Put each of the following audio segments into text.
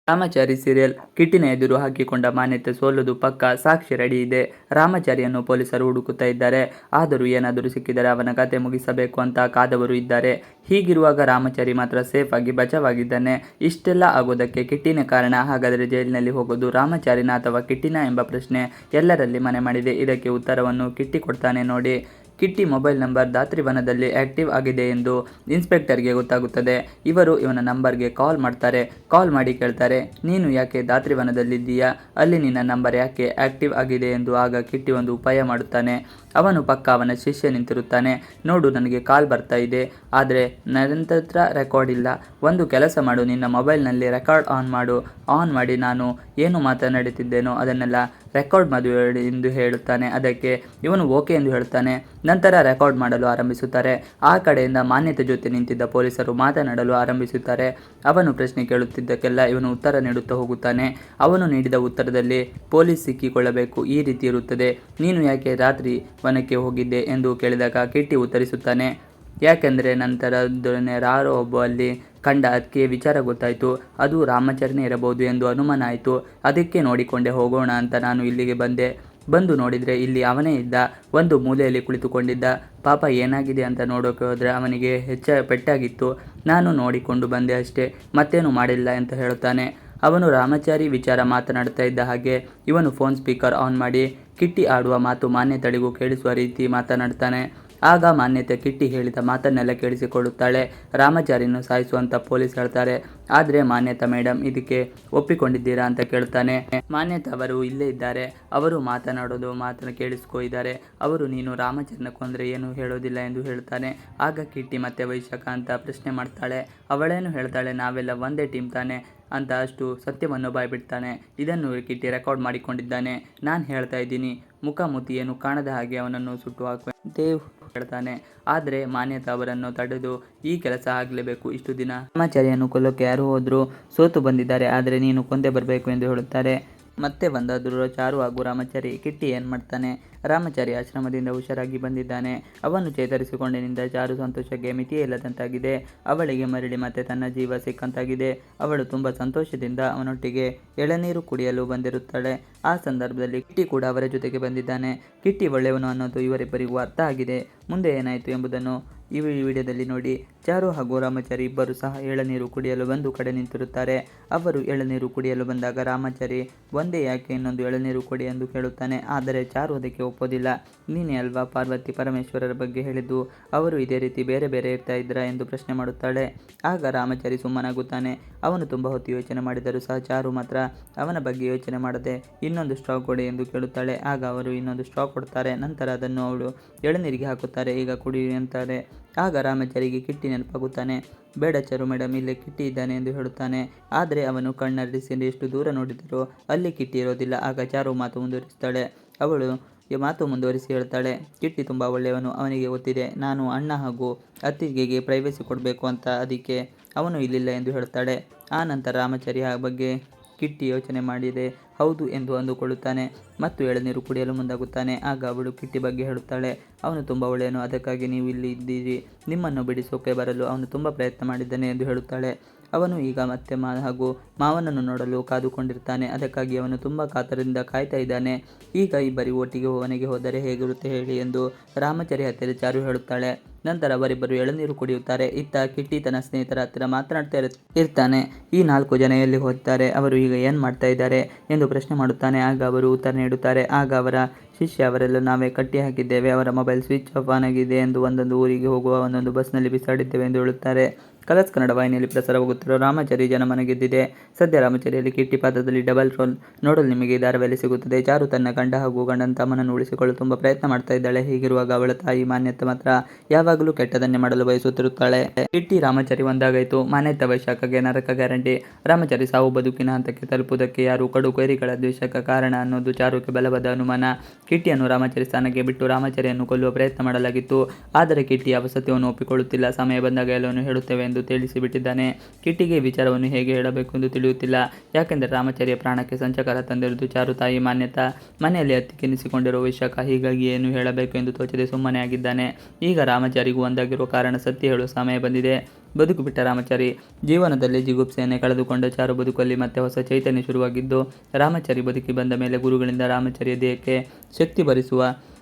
Ramachari serial ಕಿಟ್ಟಿನ ಎದುರು ಹಾಕಿಕೊಂಡ ಮಾನ್ಯತೆ ಸೋಲುದು ಪಕ್ಕ, ಸಾಕ್ಷಿ ರೆಡಿ ಇದೆ. ರಾಮಚಾರಿಯನ್ನು ಪೊಲೀಸರು ಹುಡುಕುತ್ತಾ ಇದ್ದಾರೆ. ಆದರೂ ಏನಾದರೂ ಸಿಕ್ಕಿದರೆ ಅವನ ಕತೆ ಮುಗಿಸಬೇಕು ಅಂತ ಕಾದವರು ಇದ್ದಾರೆ. ಹೀಗಿರುವಾಗ ರಾಮಚಾರಿ ಮಾತ್ರ ಸೇಫ್ ಆಗಿ ಬಚಾವಾಗಿದ್ದಾನೆ. ಇಷ್ಟೆಲ್ಲ ಆಗೋದಕ್ಕೆ ಕಿಟ್ಟಿನೇ ಕಾರಣ. ಹಾಗಾದರೆ ಜೈಲಿನಲ್ಲಿ ಹೋಗೋದು ರಾಮಚಾರಿನ ಅಥವಾ ಕಿಟ್ಟಿನ ಎಂಬ ಪ್ರಶ್ನೆ ಎಲ್ಲರಲ್ಲಿ ಮನೆ ಮಾಡಿದೆ. ಇದಕ್ಕೆ ಉತ್ತರವನ್ನು ಕಿಟ್ಟಿ ಕೊಡ್ತಾನೆ ನೋಡಿ. ಕಿಟ್ಟಿ ಮೊಬೈಲ್ ನಂಬರ್ ದಾತ್ರಿವನದಲ್ಲಿ ಆಕ್ಟಿವ್ ಆಗಿದೆ ಎಂದು ಇನ್ಸ್ಪೆಕ್ಟರ್ಗೆ ಗೊತ್ತಾಗುತ್ತದೆ. ಇವರು ಇವನ ನಂಬರ್ಗೆ ಕಾಲ್ ಮಾಡ್ತಾರೆ. ಕಾಲ್ ಮಾಡಿ ಕೇಳ್ತಾರೆ, ನೀನು ಯಾಕೆ ದಾತ್ರಿವನದಲ್ಲಿದ್ದೀಯಾ, ಅಲ್ಲಿ ನಿನ್ನ ನಂಬರ್ ಯಾಕೆ ಆಕ್ಟಿವ್ ಆಗಿದೆ ಎಂದು. ಆಗ ಕಿಟ್ಟಿ ಒಂದು ಉಪಾಯ ಮಾಡುತ್ತಾನೆ. ಅವನು ಪಕ್ಕ ಅವನ ಶಿಷ್ಯ ನಿಂತಿರುತ್ತಾನೆ. ನೋಡು, ನನಗೆ ಕಾಲ್ ಬರ್ತಾ ಇದೆ, ಆದರೆ ನನ್ನ ರೆಕಾರ್ಡ್ ಇಲ್ಲ. ಒಂದು ಕೆಲಸ ಮಾಡು, ನಿನ್ನ ಮೊಬೈಲ್ನಲ್ಲಿ ರೆಕಾರ್ಡ್ ಆನ್ ಮಾಡು. ಆನ್ ಮಾಡಿ ನಾನು ಏನು ಮಾತನಾಡುತ್ತಿದ್ದೇನೋ ಅದನ್ನೆಲ್ಲ ರೆಕಾರ್ಡ್ ಮಾಡು ಎಂದು ಹೇಳುತ್ತಾನೆ. ಅದಕ್ಕೆ ಇವನು ಓಕೆ ಎಂದು ಹೇಳುತ್ತಾನೆ. ನಂತರ ರೆಕಾರ್ಡ್ ಮಾಡಲು ಆರಂಭಿಸುತ್ತಾರೆ. ಆ ಕಡೆಯಿಂದ ಮಾನ್ಯತೆ ಜೊತೆ ನಿಂತಿದ್ದ ಪೊಲೀಸರು ಮಾತನಾಡಲು ಆರಂಭಿಸುತ್ತಾರೆ. ಅವನು ಪ್ರಶ್ನೆ ಕೇಳುತ್ತಿದ್ದಕ್ಕೆಲ್ಲ ಇವನು ಉತ್ತರ ನೀಡುತ್ತಾ ಹೋಗುತ್ತಾನೆ. ಅವನು ನೀಡಿದ ಉತ್ತರದಲ್ಲಿ ಪೊಲೀಸ್ ಸಿಕ್ಕಿಕೊಳ್ಳಬೇಕು ಈ ರೀತಿ ಇರುತ್ತದೆ. ನೀನು ಯಾಕೆ ರಾತ್ರಿ ವನಕ್ಕೆ ಹೋಗಿದ್ದೆ ಎಂದು ಕೇಳಿದಾಗ ಕಿಟ್ಟಿ ಉತ್ತರಿಸುತ್ತಾನೆ, ಯಾಕೆಂದರೆ ನಂತರ ಯಾರೋ ಒಬ್ಬ ಅಲ್ಲಿ ಕಂಡ, ಅದಕ್ಕೆ ವಿಚಾರ ಗೊತ್ತಾಯಿತು, ಅದು ರಾಮಚರಣೆ ಇರಬಹುದು ಎಂದು ಅನುಮಾನ ಆಯಿತು. ಅದಕ್ಕೆ ನೋಡಿಕೊಂಡೆ ಹೋಗೋಣ ಅಂತ ನಾನು ಇಲ್ಲಿಗೆ ಬಂದು ನೋಡಿದರೆ ಇಲ್ಲಿ ಅವನೇ ಇದ್ದ, ಒಂದು ಮೂಲೆಯಲ್ಲಿ ಕುಳಿತುಕೊಂಡಿದ್ದ. ಪಾಪ ಏನಾಗಿದೆ ಅಂತ ನೋಡೋಕೆ ಹೋದರೆ ಅವನಿಗೆ ಪೆಟ್ಟಾಗಿತ್ತು. ನಾನು ನೋಡಿಕೊಂಡು ಬಂದೆ ಅಷ್ಟೇ, ಮತ್ತೇನು ಮಾಡಿಲ್ಲ ಅಂತ ಹೇಳುತ್ತಾನೆ. ಅವನು ರಾಮಚಾರಿ ವಿಚಾರ ಮಾತನಾಡ್ತಾ ಇದ್ದ ಹಾಗೆ ಇವನು ಫೋನ್ ಸ್ಪೀಕರ್ ಆನ್ ಮಾಡಿ ಕಿಟ್ಟಿ ಆಡುವ ಮಾತು ಮಾನ್ಯತೆಗಳಿಗೂ ಕೇಳಿಸುವ ರೀತಿ ಮಾತನಾಡ್ತಾನೆ. ಆಗ ಮಾನ್ಯತೆ ಕಿಟ್ಟಿ ಹೇಳಿದ ಮಾತನ್ನೆಲ್ಲ ಕೇಳಿಸಿಕೊಳ್ಳುತ್ತಾಳೆ. ರಾಮಚಾರಿಯನ್ನು ಸಾಯಿಸುವಂತ ಪೊಲೀಸ್ ಹೇಳ್ತಾರೆ. ಆದರೆ ಮಾನ್ಯತಾ ಮೇಡಮ್ ಇದಕ್ಕೆ ಒಪ್ಪಿಕೊಂಡಿದ್ದೀರಾ ಅಂತ ಕೇಳ್ತಾನೆ. ಮಾನ್ಯತಾ ಅವರು ಇಲ್ಲೇ ಇದ್ದಾರೆ, ಅವರು ಮಾತನ್ನು ಕೇಳಿಸ್ಕೊಂಡಿದ್ದಾರೆ. ಅವರು ನೀನು ರಾಮಚರಣ ಕೊಂದ್ರೆ ಏನು ಹೇಳೋದಿಲ್ಲ ಎಂದು ಹೇಳ್ತಾನೆ. ಆಗ ಕಿಟ್ಟಿ ಮತ್ತೆ ವೈಶಾಖ ಅಂತ ಪ್ರಶ್ನೆ ಮಾಡ್ತಾಳೆ. ಅವಳೇನು ಹೇಳ್ತಾಳೆ, ನಾವೆಲ್ಲ ಒಂದೇ ಟೀಮ್ ತಾನೆ ಅಂತ ಅಷ್ಟು ಸತ್ಯವನ್ನು ಬಾಯ್ಬಿಡ್ತಾನೆ. ಇದನ್ನು ಕಿಟ್ಟಿ ರೆಕಾರ್ಡ್ ಮಾಡಿಕೊಂಡಿದ್ದಾನೆ. ನಾನು ಹೇಳ್ತಾ ಇದ್ದೀನಿ, ಮುಖಾಮುಖಿ ಏನು ಕಾಣದ ಹಾಗೆ ಅವನನ್ನು ಸುಟ್ಟು ಹಾಕುವೆ ದೇವ್ ಹೇಳ್ತಾನೆ. ಆದರೆ ಮಾನ್ಯತಾ ಅವರನ್ನು ತಡೆದು ಈ ಕೆಲಸ ಆಗಲೇಬೇಕು. ಇಷ್ಟು ದಿನ ರಾಮಚಾರಿಯನ್ನು ಕೊಲ್ಲೋಕೆ ಯಾರು ಹೋದ್ರು ಸೋತು ಬಂದಿದ್ದಾರೆ, ಆದರೆ ನೀನು ಕೊಂದೇ ಬರಬೇಕು ಎಂದು ಹೇಳುತ್ತಾರೆ. ಮತ್ತೆ ಬಂದಾದರೂ ಚಾರು ಹಾಗೂ ರಾಮಚಾರಿ. ಕಿಟ್ಟಿ ಏನು ಮಾಡ್ತಾನೆ, ರಾಮಚಾರಿ ಆಶ್ರಮದಿಂದ ಹುಷಾರಾಗಿ ಬಂದಿದ್ದಾನೆ. ಅವನು ಚೇತರಿಸಿಕೊಂಡಿನಿಂದ ಚಾರು ಸಂತೋಷಕ್ಕೆ ಮಿತಿಯೇ ಇಲ್ಲದಂತಾಗಿದೆ. ಅವಳಿಗೆ ಮರಳಿ ಮತ್ತೆ ತನ್ನ ಜೀವ ಸಿಕ್ಕಂತಾಗಿದೆ. ಅವಳು ತುಂಬ ಸಂತೋಷದಿಂದ ಅವನೊಟ್ಟಿಗೆ ಎಳನೀರು ಕುಡಿಯಲು ಬಂದಿರುತ್ತಾಳೆ. ಆ ಸಂದರ್ಭದಲ್ಲಿ ಕಿಟ್ಟಿ ಕೂಡ ಅವರ ಜೊತೆಗೆ ಬಂದಿದ್ದಾನೆ. ಕಿಟ್ಟಿ ಒಳ್ಳೆಯವನು ಅನ್ನೋದು ಇವರಿಬ್ಬರಿಗೂ ಅರ್ಥ ಆಗಿದೆ. ಮುಂದೆ ಏನಾಯಿತು ಎಂಬುದನ್ನು ಈ ವಿಡಿಯೋದಲ್ಲಿ ನೋಡಿ. ಚಾರು ಹಾಗೂ ರಾಮಚಾರಿ ಇಬ್ಬರು ಸಹ ಎಳನೀರು ಕುಡಿಯಲು ಒಂದು ಕಡೆ ನಿಂತಿರುತ್ತಾರೆ. ಅವರು ಎಳನೀರು ಕುಡಿಯಲು ಬಂದಾಗ ರಾಮಚಾರಿ ಒಂದೇ ಯಾಕೆ ಇನ್ನೊಂದು ಎಳನೀರು ಕೊಡಿ ಎಂದು ಕೇಳುತ್ತಾನೆ. ಆದರೆ ಚಾರು ಅದಕ್ಕೆ ಒಪ್ಪೋದಿಲ್ಲ. ನೀನೇ ಅಲ್ವಾ ಪಾರ್ವತಿ ಪರಮೇಶ್ವರರ ಬಗ್ಗೆ ಹೇಳಿದ್ದು, ಅವರು ಇದೇ ರೀತಿ ಬೇರೆ ಬೇರೆ ಇರ್ತಾ ಇದ್ರಾ ಎಂದು ಪ್ರಶ್ನೆ ಮಾಡುತ್ತಾಳೆ. ಆಗ ರಾಮಚಾರಿ ಸುಮ್ಮನಾಗುತ್ತಾನೆ. ಅವನು ತುಂಬ ಹೊತ್ತು ಯೋಚನೆ ಮಾಡಿದರೂ ಸಹ ಚಾರು ಮಾತ್ರ ಅವನ ಬಗ್ಗೆ ಯೋಚನೆ ಮಾಡದೆ ಇನ್ನೊಂದು ಸ್ಟ್ರಾ ಕೊಡಿ ಎಂದು ಕೇಳುತ್ತಾಳೆ. ಆಗ ಅವರು ಇನ್ನೊಂದು ಸ್ಟ್ರಾ ಕೊಡ್ತಾರೆ. ನಂತರ ಅದನ್ನು ಅವಳು ಎಳನೀರಿಗೆ ಹಾಕುತ್ತಾರೆ. ಈಗ ಕುಡಿ ಅಂತಾರೆ. ಆಗ ರಾಮಚಾರಿಗೆ ಕಿಟ್ಟಿ ನೆನಪಾಗುತ್ತಾನೆ. ಬೇಡ ಚಾರು ಮೇಡಮ್, ಇಲ್ಲೇ ಕಿಟ್ಟಿ ಇದ್ದಾನೆ ಎಂದು ಹೇಳುತ್ತಾನೆ. ಆದರೆ ಅವನು ಕಣ್ಣರಿಸಿ ಎಷ್ಟು ದೂರ ನೋಡಿದರೂ ಅಲ್ಲಿ ಕಿಟ್ಟಿ ಇರೋದಿಲ್ಲ. ಆಗ ಚಾರು ಮಾತು ಮುಂದುವರಿಸ್ತಾಳೆ. ಅವಳು ಮಾತು ಮುಂದುವರಿಸಿ ಹೇಳ್ತಾಳೆ, ಕಿಟ್ಟಿ ತುಂಬ ಒಳ್ಳೆಯವನು, ಅವನಿಗೆ ಗೊತ್ತಿದೆ ನಾನು ಅಣ್ಣ ಹಾಗೂ ಅತ್ತಿಗೆಗೆ ಪ್ರೈವಸಿ ಕೊಡಬೇಕು ಅಂತ, ಅದಕ್ಕೆ ಅವನು ಇಲ್ಲಿಲ್ಲ ಎಂದು ಹೇಳ್ತಾಳೆ. ಆ ನಂತರ ರಾಮಚಾರಿ ಆ ಬಗ್ಗೆ ಕಿಟ್ಟಿ ಯೋಚನೆ ಮಾಡಿದೆ ಹೌದು ಎಂದು ಅಂದುಕೊಳ್ಳುತ್ತಾನೆ ಮತ್ತು ಎಳನೀರು ಕುಡಿಯಲು ಮುಂದಾಗುತ್ತಾನೆ. ಆಗ ಅವಳು ಕಿಟ್ಟಿ ಬಗ್ಗೆ ಹೇಳುತ್ತಾಳೆ, ಅವನು ತುಂಬ ಒಳ್ಳೆಯನು, ಅದಕ್ಕಾಗಿ ನೀವು ಇಲ್ಲಿ ಇದ್ದೀರಿ, ನಿಮ್ಮನ್ನು ಬಿಡಿಸೋಕೆ ಬರಲು ಅವನು ತುಂಬ ಪ್ರಯತ್ನ ಮಾಡಿದ್ದಾನೆ ಎಂದು ಹೇಳುತ್ತಾಳೆ. ಅವನು ಈಗ ಮತ್ತೆ ಹಾಗೂ ಮಾವನನ್ನು ನೋಡಲು ಕಾದುಕೊಂಡಿರ್ತಾನೆ. ಅದಕ್ಕಾಗಿ ಅವನು ತುಂಬ ಕಾತರದಿಂದ ಕಾಯ್ತಾ ಇದ್ದಾನೆ. ಈಗ ಇಬ್ಬರು ಒಟ್ಟಿಗೆ ಮನೆಗೆ ಹೋದರೆ ಹೇಗಿರುತ್ತೆ ಹೇಳಿ ಎಂದು ರಾಮಚಾರಿ ಹತ್ತಿರ ಚಾರು ಹೇಳುತ್ತಾಳೆ. ನಂತರ ಅವರಿಬ್ಬರು ಎಳನೀರು ಕುಡಿಯುತ್ತಾರೆ. ಇತ್ತ ಕಿಟ್ಟಿ ತನ್ನ ಸ್ನೇಹಿತರ ಹತ್ತಿರ ಮಾತನಾಡ್ತಾ ಇರ್ತಾನೆ. ಈ 4 ಜನ ಎಲ್ಲಿ ಹೋಗ್ತಾರೆ, ಅವರು ಈಗ ಏನು ಮಾಡ್ತಾ ಇದ್ದಾರೆ ಎಂದು ಪ್ರಶ್ನೆ ಮಾಡುತ್ತಾನೆ. ಆಗ ಅವರು ಉತ್ತರ ನೀಡುತ್ತಾರೆ. ಆಗ ಅವರ ಶಿಷ್ಯ, ಅವರೆಲ್ಲ ನಾವೇ ಕಟ್ಟಿ ಹಾಕಿದ್ದೇವೆ, ಅವರ ಮೊಬೈಲ್ ಸ್ವಿಚ್ ಆಫ್ ಆಗಿದೆ ಎಂದು ಒಂದೊಂದು ಊರಿಗೆ ಹೋಗುವ ಒಂದೊಂದು ಬಸ್ನಲ್ಲಿ ಬಿಸಾಡಿದ್ದೇವೆ ಎಂದು ಹೇಳುತ್ತಾರೆ. ಕಲರ್ಸ್ ಕನ್ನಡ ವಾಹಿನಿಯಲ್ಲಿ ಪ್ರಸಾರವಾಗುತ್ತಿರುವ ರಾಮಚಾರಿ ಜನಮನ ಗೆದ್ದಿದೆ. ಸದ್ಯ ರಾಮಚಾರಿಯಲ್ಲಿ ಕಿಟ್ಟಿ ಪಾತ್ರದಲ್ಲಿ ಡಬಲ್ ರೋಲ್ ನೋಡಲು ನಿಮಗೆ ಧಾರಾವಾಹಿಯಲ್ಲಿ ಸಿಗುತ್ತದೆ. ಚಾರು ತನ್ನ ಗಂಡ ಹಾಗೂ ಗಂಡನ ತಮ್ಮನನ್ನು ಉಳಿಸಿಕೊಳ್ಳಲು ತುಂಬ ಪ್ರಯತ್ನ ಮಾಡ್ತಾ ಇದ್ದಾಳೆ. ಹೀಗಿರುವಾಗ ಅವಳ ತಾಯಿ ಮಾನ್ಯತೆ ಮಾತ್ರ ಯಾವಾಗಲೂ ಕೆಟ್ಟದನ್ನೇ ಮಾಡಲು ಬಯಸುತ್ತಿರುತ್ತಾಳೆ. ಕಿಟ್ಟಿ ರಾಮಚಾರಿ ಒಂದಾಗಾಯಿತು. ಮಾನ್ಯತೆ ವೈಶಾಖಗೆ ನರಕ ಗ್ಯಾರಂಟಿ. ರಾಮಚಾರಿ ಸಾವು ಬದುಕಿನ ಹಂತಕ್ಕೆ ತಲುಪುವುದಕ್ಕೆ ಯಾರು ಕಡು ಕೈರಿಗಳ ದ್ವೇಷಕ ಕಾರಣ ಅನ್ನೋದು ಚಾರುಗೆ ಬಲವಾದ ಅನುಮಾನ. ಕಿಟ್ಟಿಯನ್ನು ರಾಮಚಾರಿ ಸ್ಥಾನಕ್ಕೆ ಬಿಟ್ಟು ರಾಮಚಾರಿಯನ್ನು ಕೊಲ್ಲುವ ಪ್ರಯತ್ನ ಮಾಡಲಾಗಿತ್ತು. ಆದರೆ ಕಿಟ್ಟಿ ಯಾವ ಸತ್ಯವನ್ನು ಒಪ್ಪಿಕೊಳ್ಳುತ್ತಿಲ್ಲ. ಸಮಯ ಬಂದಾಗ ಎಲ್ಲವನ್ನು ಹೇಳುತ್ತೇವೆ ಎಂದು ತಿಳಿಸಿಬಿಟ್ಟಿದ್ದಾನೆ. ಕಿಟ್ಟಿಗೆ ಈ ವಿಚಾರವನ್ನು ಹೇಗೆ ಹೇಳಬೇಕು ಎಂದು ತಿಳಿಯುತ್ತಿಲ್ಲ. ಯಾಕೆಂದರೆ ರಾಮಾಚಾರಿಯ ಪ್ರಾಣಕ್ಕೆ ಸಂಚಕಾರ ತಂದಿರುವುದು ಚಾರು ತಾಯಿ ಮಾನ್ಯತಾ. ಮನೆಯಲ್ಲಿ ಹತ್ತಿಕ್ಕೆನಿಸಿಕೊಂಡಿರುವ ವಿಷಾಖ. ಹೀಗಾಗಿ ಏನು ಹೇಳಬೇಕು ಎಂದು ತೋಚದೆ ಸುಮ್ಮನೆ ಆಗಿದ್ದಾನೆ. ಈಗ ರಾಮಾಚಾರಿಗೂ ಒಂದಾಗಿರುವ ಕಾರಣ ಸತ್ಯ ಹೇಳುವ ಸಮಯ ಬಂದಿದೆ. ಬದುಕು ಬಿಟ್ಟ ರಾಮಾಚಾರಿ. ಜೀವನದಲ್ಲಿ ಜಿಗುಪ್ಸೆಯನ್ನೇ ಕಳೆದುಕೊಂಡ ಚಾರು ಬದುಕಲ್ಲಿ ಮತ್ತೆ ಹೊಸ ಚೈತನ್ಯ ಶುರುವಾಗಿದ್ದು, ರಾಮಾಚಾರಿ ಬದುಕಿ ಬಂದ ಮೇಲೆ ಗುರುಗಳಿಂದ ರಾಮಾಚಾರಿಯ ದೇಹಕ್ಕೆ ಶಕ್ತಿ ಭರಿಸುವ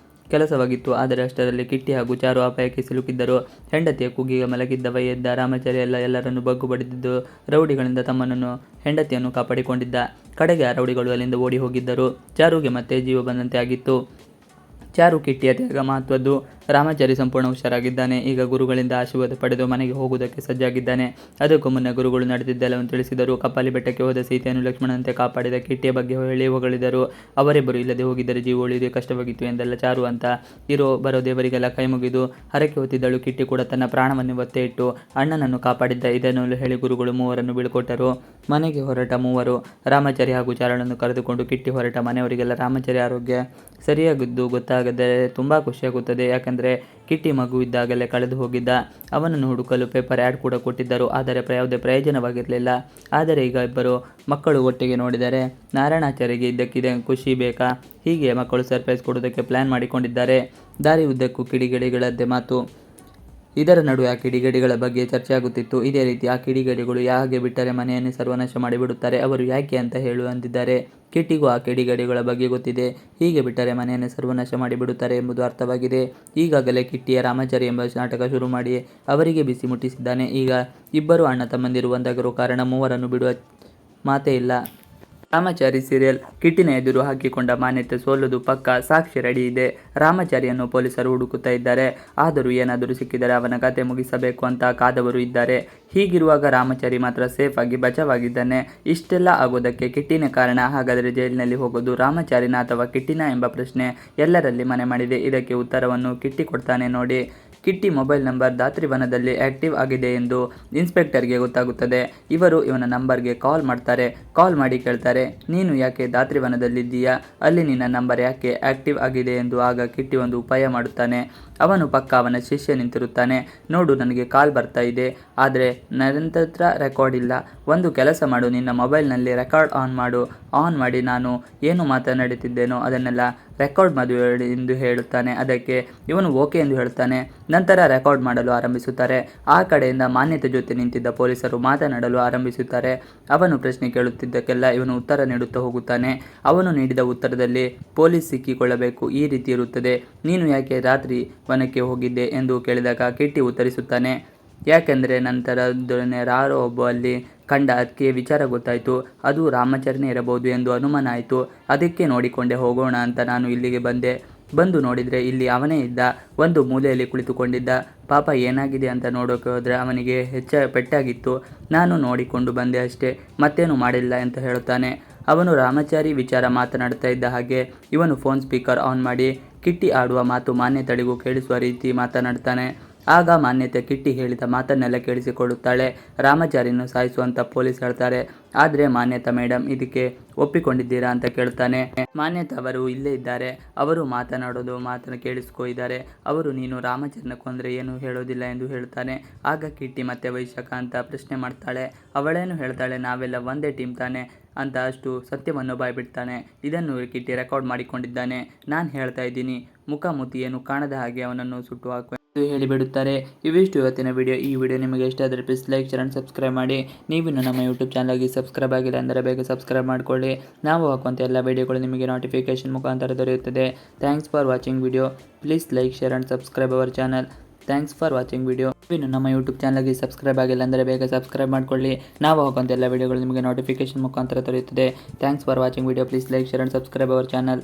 ಕೆಲಸವಾಗಿತ್ತು. ಆದರೆ ಅಷ್ಟರಲ್ಲಿ ಕಿಟ್ಟಿ ಹಾಗೂ ಚಾರು ಅಪಾಯಕ್ಕೆ ಸಿಲುಕಿದ್ದರು. ಹೆಂಡತಿಯ ಕೂಗಿಗೆ ಮಲಗಿದ್ದವ ಎದ್ದ ರಾಮಾಚಾರಿ ಎಲ್ಲರನ್ನು ಬಗ್ಗು ಬಡಿದಿದ್ದು ರೌಡಿಗಳಿಂದ ತಮ್ಮನನ್ನು ಹೆಂಡತಿಯನ್ನು ಕಾಪಾಡಿಕೊಂಡಿದ್ದ. ಕಡೆಗೆ ಆ ರೌಡಿಗಳು ಅಲ್ಲಿಂದ ಓಡಿ ಹೋಗಿದ್ದರು. ಚಾರುಗೆ ಮತ್ತೆ ಜೀವ ಬಂದಂತೆ ಆಗಿತ್ತು. ಚಾರು ಕಿಟ್ಟಿಯ ತ್ಯಾಗ ಮಹತ್ವದ್ದು. ರಾಮಾಚಾರಿ ಸಂಪೂರ್ಣ ಹುಷಾರಾಗಿದ್ದಾನೆ. ಈಗ ಗುರುಗಳಿಂದ ಆಶೀರ್ವಾದ ಪಡೆದು ಮನೆಗೆ ಹೋಗುವುದಕ್ಕೆ ಸಜ್ಜಾಗಿದ್ದಾನೆ. ಅದಕ್ಕೂ ಮುನ್ನ ಗುರುಗಳು ನಡೆದಿದ್ದೆಲ್ಲವನ್ನು ತಿಳಿಸಿದರು. ಕಪಾಲಿ ಬೆಟ್ಟಕ್ಕೆ ಹೋದ ಸೀತೆಯನ್ನು ಲಕ್ಷ್ಮಣನಂತೆ ಕಾಪಾಡಿದ ಕಿಟ್ಟಿಯ ಬಗ್ಗೆ ಹೇಳಿ ಹೊಗಳಿದರು. ಅವರಿಬ್ಬರು ಇಲ್ಲದೆ ಹೋಗಿದ್ದರೆ ಜೀವ ಉಳಿಯುವುದೇ ಕಷ್ಟವಾಗಿತ್ತು ಎಂದಲ್ಲ ಚಾರು ಅಂತ. ಬರೋ ದೇವರಿಗೆಲ್ಲ ಕೈ ಮುಗಿದು ಹರಕೆ ಹೊತ್ತಿದ್ದಳು. ಕಿಟ್ಟಿ ಕೂಡ ತನ್ನ ಪ್ರಾಣವನ್ನು ಒತ್ತೆ ಇಟ್ಟು ಅಣ್ಣನನ್ನು ಕಾಪಾಡಿದ್ದ. ಇದನ್ನು ಹೇಳಿ ಗುರುಗಳು ಮೂವರನ್ನು ಬೀಳ್ಕೊಟ್ಟರು. ಮನೆಗೆ ಹೊರಟ ಮೂವರು ರಾಮಾಚಾರಿ ಹಾಗೂ ಚಾರುಳನ್ನು ಕರೆದುಕೊಂಡು ಕಿಟ್ಟಿ ಹೊರಟ. ಮನೆಯವರಿಗೆಲ್ಲ ರಾಮಾಚಾರಿ ಆರೋಗ್ಯ ಸರಿಯಾಗಿದ್ದು ಗೊತ್ತಾಗದರೆ ತುಂಬ ಖುಷಿಯಾಗುತ್ತದೆ. ಯಾಕಂದರೆ ಕಿಟ್ಟಿ ಮಗುವಿದ್ದಾಗಲೇ ಕಳೆದು ಹೋಗಿದ್ದ. ಅವನನ್ನು ಹುಡುಕಲು ಪೇಪರ್ ಆ್ಯಡ್ ಕೂಡ ಕೊಟ್ಟಿದ್ದರು. ಆದರೆ ಯಾವುದೇ ಪ್ರಯೋಜನವಾಗಿರಲಿಲ್ಲ. ಆದರೆ ಈಗ ಇಬ್ಬರು ಮಕ್ಕಳು ಒಟ್ಟಿಗೆ ನೋಡಿದರೆ ನಾರಾಯಣಾಚಾರ್ಯಗೆ ಇದ್ದಕ್ಕಿದೆ ಖುಷಿ ಬೇಕಾ? ಹೀಗೆ ಮಕ್ಕಳು ಸರ್ಪ್ರೈಸ್ ಕೊಡೋದಕ್ಕೆ ಪ್ಲ್ಯಾನ್ ಮಾಡಿಕೊಂಡಿದ್ದಾರೆ. ದಾರಿ ಉದ್ದಕ್ಕೂ ಕಿಡಿಗೇಡಿಗಳದ್ದೇ ಮಾತು. ಇದರ ನಡುವೆ ಆ ಕಿಡಿಗೇಡಿಗಳ ಬಗ್ಗೆ ಚರ್ಚೆ ಆಗುತ್ತಿತ್ತು. ಇದೇ ರೀತಿ ಆ ಕಿಡಿಗೇಡಿಗಳು ಹಾಗೆ ಬಿಟ್ಟರೆ ಮನೆಯನ್ನೇ ಸರ್ವನಾಶ ಮಾಡಿಬಿಡುತ್ತಾರೆ. ಅವರು ಯಾಕೆ ಅಂತ ಹೇಳು ಅಂದಿದ್ದಾರೆ. ಕಿಟ್ಟಿಗೂ ಆ ಕಿಡಿಗೇಡಿಗಳ ಬಗ್ಗೆ ಗೊತ್ತಿದೆ. ಹೀಗೆ ಬಿಟ್ಟರೆ ಮನೆಯನ್ನೇ ಸರ್ವನಾಶ ಮಾಡಿಬಿಡುತ್ತಾರೆ ಎಂಬುದು ಅರ್ಥವಾಗಿದೆ. ಈಗಾಗಲೇ ಕಿಟ್ಟಿಯ ರಾಮಾಚಾರಿ ಎಂಬ ನಾಟಕ ಶುರು ಮಾಡಿ ಅವರಿಗೆ ಬಿಸಿ ಮುಟ್ಟಿಸಿದ್ದಾನೆ. ಈಗ ಇಬ್ಬರು ಅಣ್ಣ ತಮ್ಮಂದಿರು ಒಂದಾಗಿರುವ ಕಾರಣ ಮೂವರನ್ನು ಬಿಡುವ ಮಾತೇ ಇಲ್ಲ. ರಾಮಾಚಾರಿ ಸೀರಿಯಲ್. ಕಿಟ್ಟಿನ ಎದುರು ಹಾಕಿಕೊಂಡ ಮಾನ್ಯತೆ ಸೋಲುವುದು ಪಕ್ಕ. ಸಾಕ್ಷಿ ರೆಡಿ ಇದೆ. ರಾಮಾಚಾರಿಯನ್ನು ಪೊಲೀಸರು ಹುಡುಕುತ್ತಾ ಇದ್ದಾರೆ. ಆದರೂ ಏನಾದರೂ ಸಿಕ್ಕಿದರೆ ಅವನ ಕತೆ ಮುಗಿಸಬೇಕು ಅಂತ ಕಾದವರು ಇದ್ದಾರೆ. ಹೀಗಿರುವಾಗ ರಾಮಾಚಾರಿ ಮಾತ್ರ ಸೇಫ್ ಆಗಿ ಬಚಾವಾಗಿದ್ದಾನೆ. ಇಷ್ಟೆಲ್ಲ ಆಗೋದಕ್ಕೆ ಕಿಟ್ಟಿನ ಕಾರಣ. ಹಾಗಾದರೆ ಜೈಲಿನಲ್ಲಿ ಹೋಗೋದು ರಾಮಾಚಾರಿನ ಅಥವಾ ಕಿಟ್ಟಿನ ಎಂಬ ಪ್ರಶ್ನೆ ಎಲ್ಲರಲ್ಲಿ ಮನೆ ಮಾಡಿದೆ. ಇದಕ್ಕೆ ಉತ್ತರವನ್ನು ಕಿಟ್ಟಿ ಕೊಡ್ತಾನೆ ನೋಡಿ. ಕಿಟ್ಟಿ ಮೊಬೈಲ್ ನಂಬರ್ ದಾತ್ರಿವನದಲ್ಲಿ ಆ್ಯಕ್ಟಿವ್ ಆಗಿದೆ ಎಂದು ಇನ್ಸ್ಪೆಕ್ಟರ್ಗೆ ಗೊತ್ತಾಗುತ್ತದೆ. ಇವರು ಇವನ ನಂಬರ್ಗೆ ಕಾಲ್ ಮಾಡ್ತಾರೆ. ಕಾಲ್ ಮಾಡಿ ಕೇಳ್ತಾರೆ, ನೀನು ಯಾಕೆ ದಾತ್ರಿವನದಲ್ಲಿದ್ದೀಯಾ? ಅಲ್ಲಿ ನಿನ್ನ ನಂಬರ್ ಯಾಕೆ ಆ್ಯಕ್ಟಿವ್ ಆಗಿದೆ ಎಂದು. ಆಗ ಕಿಟ್ಟಿ ಒಂದು ಉಪಾಯ ಮಾಡುತ್ತಾನೆ. ಅವನು ಪಕ್ಕ ಅವನ ಶಿಷ್ಯ ನಿಂತಿರುತ್ತಾನೆ. ನೋಡು, ನನಗೆ ಕಾಲ್ ಬರ್ತಾ ಇದೆ, ಆದರೆ ನನ್ನ ಹತ್ರ ರೆಕಾರ್ಡ್ ಇಲ್ಲ. ಒಂದು ಕೆಲಸ ಮಾಡು, ನಿನ್ನ ಮೊಬೈಲ್ನಲ್ಲಿ ರೆಕಾರ್ಡ್ ಆನ್ ಮಾಡು. ಆನ್ ಮಾಡಿ ನಾನು ಏನು ಮಾತನಾಡುತ್ತಿದ್ದೇನೋ ಅದನ್ನೆಲ್ಲ ರೆಕಾರ್ಡ್ ಮಾಡು ಎಂದು ಹೇಳುತ್ತಾನೆ. ಅದಕ್ಕೆ ಇವನು ಓಕೆ ಎಂದು ಹೇಳುತ್ತಾನೆ. ನಂತರ ರೆಕಾರ್ಡ್ ಮಾಡಲು ಆರಂಭಿಸುತ್ತಾರೆ. ಆ ಕಡೆಯಿಂದ ಮಾನ್ಯತೆ ಜೊತೆ ನಿಂತಿದ್ದ ಪೊಲೀಸರು ಮಾತನಾಡಲು ಆರಂಭಿಸುತ್ತಾರೆ. ಅವನು ಪ್ರಶ್ನೆ ಕೇಳುತ್ತಿದ್ದಕ್ಕೆಲ್ಲ ಇವನು ಉತ್ತರ ನೀಡುತ್ತಾ ಹೋಗುತ್ತಾನೆ. ಅವನು ನೀಡಿದ ಉತ್ತರದಲ್ಲಿ ಪೊಲೀಸ್ ಸಿಕ್ಕಿಕೊಳ್ಳಬೇಕು ಈ ರೀತಿ ಇರುತ್ತದೆ. ನೀನು ಯಾಕೆ ರಾತ್ರಿ ವನಕ್ಕೆ ಹೋಗಿದ್ದೆ ಎಂದು ಕೇಳಿದಾಗ ಕಿಟ್ಟಿ ಉತ್ತರಿಸುತ್ತಾನೆ, ಯಾಕೆಂದರೆ ನಂತರ ಯಾರೋ ಒಬ್ಬ ಅಲ್ಲಿ ಕಂಡ, ಅದಕ್ಕೆ ವಿಚಾರ ಗೊತ್ತಾಯಿತು, ಅದು ರಾಮಾಚಾರಿನೇ ಇರಬಹುದು ಎಂದು ಅನುಮಾನ ಆಯಿತು. ಅದಕ್ಕೆ ನೋಡಿಕೊಂಡೆ ಹೋಗೋಣ ಅಂತ ನಾನು ಇಲ್ಲಿಗೆ ಬಂದು ನೋಡಿದರೆ ಇಲ್ಲಿ ಅವನೇ ಇದ್ದ, ಒಂದು ಮೂಲೆಯಲ್ಲಿ ಕುಳಿತುಕೊಂಡಿದ್ದ. ಪಾಪ ಏನಾಗಿದೆ ಅಂತ ನೋಡೋಕೆ ಹೋದರೆ ಅವನಿಗೆ ಪೆಟ್ಟಾಗಿತ್ತು. ನಾನು ನೋಡಿಕೊಂಡು ಬಂದೆ ಅಷ್ಟೇ, ಮತ್ತೇನು ಮಾಡಿಲ್ಲ ಅಂತ ಹೇಳುತ್ತಾನೆ. ಅವನು ರಾಮಾಚಾರಿ ವಿಚಾರ ಮಾತನಾಡ್ತಾ ಇದ್ದ ಹಾಗೆ ಇವನು ಫೋನ್ ಸ್ಪೀಕರ್ ಆನ್ ಮಾಡಿ ಕಿಟ್ಟಿ ಆಡುವ ಮಾತು ಮಾನ್ಯತೆಗಳಿಗೂ ಕೇಳಿಸುವ ರೀತಿ ಮಾತನಾಡ್ತಾನೆ. ಆಗ ಮಾನ್ಯತೆ ಕಿಟ್ಟಿ ಹೇಳಿದ ಮಾತನ್ನೆಲ್ಲ ಕೇಳಿಸಿಕೊಳ್ಳುತ್ತಾಳೆ. ರಾಮಾಚಾರಿಯನ್ನು ಸಾಯಿಸುವಂತ ಪೊಲೀಸ್ ಹೇಳ್ತಾರೆ. ಆದರೆ ಮಾನ್ಯತಾ ಮೇಡಮ್ ಇದಕ್ಕೆ ಒಪ್ಪಿಕೊಂಡಿದ್ದೀರಾ ಅಂತ ಕೇಳ್ತಾನೆ. ಮಾನ್ಯತಾ ಅವರು ಇಲ್ಲೇ ಇದ್ದಾರೆ, ಅವರು ಮಾತನ್ನು ಕೇಳಿಸ್ಕೊ ಇದ್ದಾರೆ. ಅವರು ನೀನು ರಾಮಾಚಾರಿನ ಕೊಂದರೆ ಏನು ಹೇಳೋದಿಲ್ಲ ಎಂದು ಹೇಳ್ತಾನೆ. ಆಗ ಕಿಟ್ಟಿ ಮತ್ತೆ ವೈಶಾಖ ಅಂತ ಪ್ರಶ್ನೆ ಮಾಡ್ತಾಳೆ. ಅವಳೇನು ಹೇಳ್ತಾಳೆ, ನಾವೆಲ್ಲ ಒಂದೇ ಟೀಮ್ ತಾನೆ ಅಂತ ಅಷ್ಟು ಸತ್ಯವನ್ನು ಬಾಯ್ಬಿಡ್ತಾನೆ. ಇದನ್ನು ಕಿಟ್ಟಿ ರೆಕಾರ್ಡ್ ಮಾಡಿಕೊಂಡಿದ್ದಾನೆ. ನಾನು ಹೇಳ್ತಾ ಇದ್ದೀನಿ, ಮುಖಾಮುಖಿ ಏನು ಕಾಣದ ಹಾಗೆ ಅವನನ್ನು ಸುಟ್ಟು ಹಾಕುವೆ ಎಂದು ಹೇಳಿಬಿಡುತ್ತಾರೆ. ಇವಿಷ್ಟು ಇವತ್ತಿನ ವಿಡಿಯೋ. ಈ ವಿಡಿಯೋ ನಿಮಗೆ ಇಷ್ಟ ಆದರೆ please like, share and subscribe ಮಾಡಿ. ನೀವಿನ್ನು ನಮ್ಮ ಯೂಟ್ಯೂಬ್ ಚಾನಲ್ಗೆ ಸಬ್ಸ್ಕ್ರೈಬ್ ಆಗಿಲ್ಲ ಅಂದರೆ ಬೇಗ ಸಬ್ಸ್ಕ್ರೈಬ್ ಮಾಡಿಕೊಳ್ಳಿ. ನಾವು ಹಾಕುವಂಥ ಎಲ್ಲ ವಿಡಿಯೋಗಳು ನಿಮಗೆ ನೋಟಿಫಿಕೇಶನ್ ಮುಖಾಂತರ ದೊರೆಯುತ್ತದೆ. Thanks for watching video. Please like, share and subscribe our channel. Thanks for watching video. ಇನ್ನು ನಮ್ಮ ಯೂಟ್ಯೂಬ್ ಚಾನಲ್ಗೆ ಸಬ್ಸ್ಕ್ರೈಬ್ ಆಗಿಲ್ಲ ಅಂದರೆ ಬೇಗ ಸಬ್ಸ್ಕ್ರೈಬ್ ಮಾಡಿಕೊಳ್ಳಿ. ನಾವು ಹಾಕುವಂಥ ಎಲ್ಲ ವಿಡಿಯೋಗಳು ನಿಮಗೆ ನೋಟಿಫಿಕೇಶನ್ ಮುಖಾಂತರ ದೊರೆಯುತ್ತದೆ. Thanks for watching video. Please like, share and subscribe our channel.